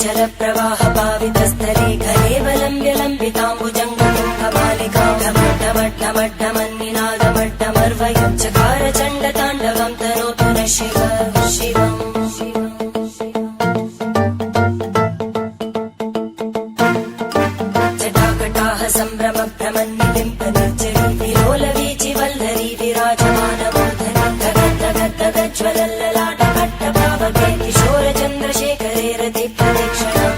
चल प्रवाह पावितस्थले कलेवलम्ब्य लम्बिताम्बुजङ्गलिङ्गमालिकां ढमड्ढमड्ढमड्ढमन्निनादमड्ढमर्वयं चकार चण्डताण्डवं तनोतु नः शिव शिवम् जटाकटाह सम्भ्रम भ्रमन्निलिम्पनिर्जरी विलोलवीचि वल्लरी विराजमानमूर्धनि धगद्धगद्धगज्ज्वलल्ललाटकट्टभावके किशोरचन्द्रशेखरे रति प्रदक्षिणम्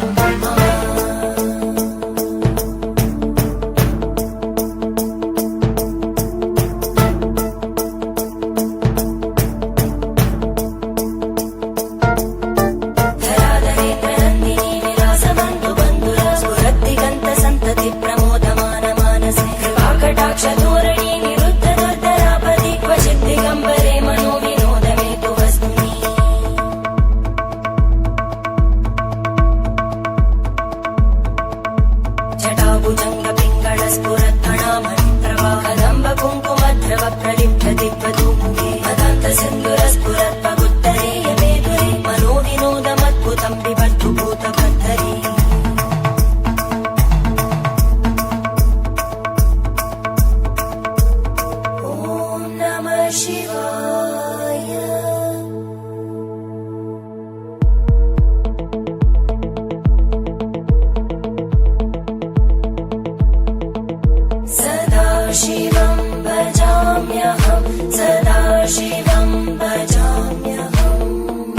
शिवं भजाम्यहं सदा शिवं भजाम्यहम्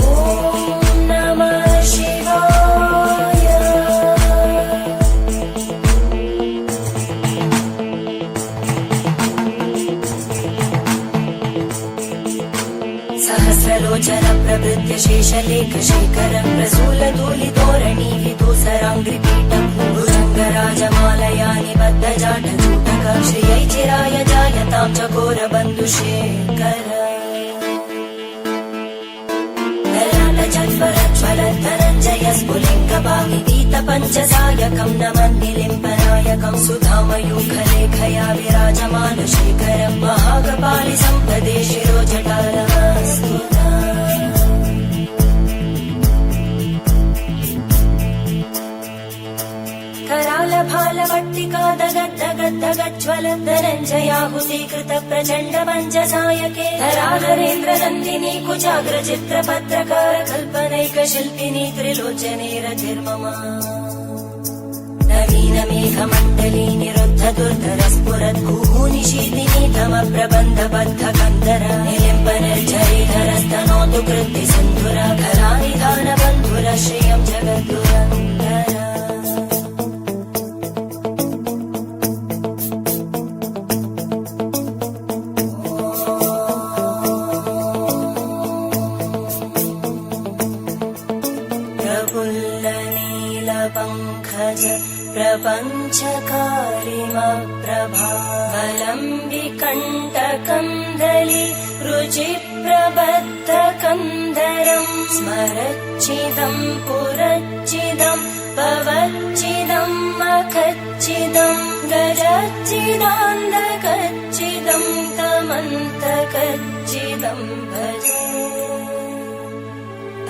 ॐ नमः शिवाय सहस्रलोचन प्रभृत्य शेषलेख शेखरं प्रसूलधूलितोरणि विदूसराङ्घ्रिपीठं भुजङ्गराजमालया निबद्धजाढचूटक श्रियै चिराय जायतां चकोरबन्धुशेखर ललाटचत्वरज्वलद्धनञ्जय स्फुलिङ्गपाविदीतपञ्चसायकं नमन्निलिम्पनायकं सुधामयूखलेखया विराजमानशेखरं महाकपालि सम्पदे शिरोजटालस्तुता करालभालवट्टिका दगद्धगद्धगज्ज्वलद्धनञ्जयाहुतीकृत प्रचण्ड पञ्चसायके धराधरेन्द्रनन्दिनी कुचाग्रचित्रपत्रकार कल्पनैकशिल्पिनी त्रिलोचने रतिर्मम नवीनमेघमण्डली निरुद्ध दुर्धरस्फुरद्भूनिशीतिनी तमप्रबन्धबद्धकन्धर निलिम्पनिर्झरीधरस्तनोतु कृत्तिसिन्धुर कलानिधानबन्धुर श्रियं जगद्दुरन्धर प्रपञ्चकारिमप्रभावलम्बिकण्टकन्दली रुचिप्रबद्धकन्धरं स्मरच्चिदं पुरच्चिदं भवच्चिदं मखच्चिदं गजच्चिदान्धकच्चिदं तमन्तकच्चिदं भजे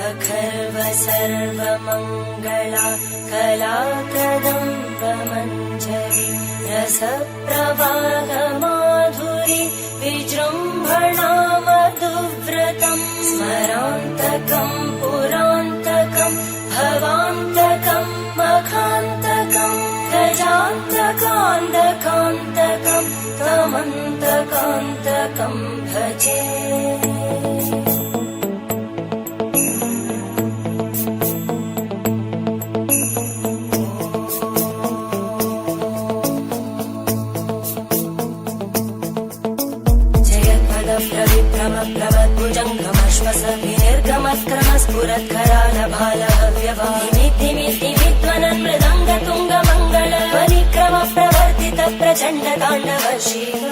अखर्व सर्वमङ्गला कलाकदम्बमञ्जरी रसप्रवाहमाधुरी विजृम्भणा मधुव्रतं स्मरान्तकं पुरान्तकं भवान्तकं मखान्तकं गजान्तकान्तकान्तकं तमन्तकान्तकं भजे प्रवद्भुजङ्गमश्वस विनिर्गमत्क्रमस्फुरत्करालभालहव्यवादिमिद्धिमिद्धिविद्वनन् मृदङ्गतुङ्गमङ्गल परिक्रम प्रवर्तित प्रचण्डताण्डव शिव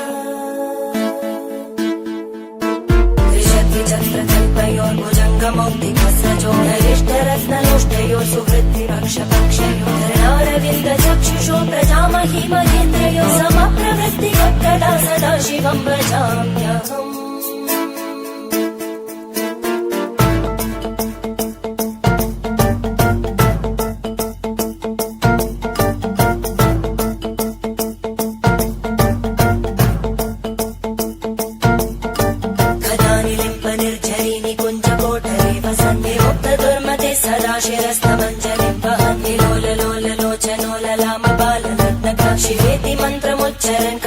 त्रिशद्विचक्रकल्पयोर्भुजङ्गमौक्तिकस्रजोधरिष्ठरत्नलोष्टयोः सुवृत्तिरक्षपक्षयोः धरणारविन्दचक्षुषो प्रजामहि महेन्द्रयोः समप्रवृत्तिकदा सदा शिवं भजाम्यहम् शिरस्तमञ्जलिं वहन्ति लोल लोल लोचनो ललाम बालनग्नका शिवेति मन्त्रमुच्चरन्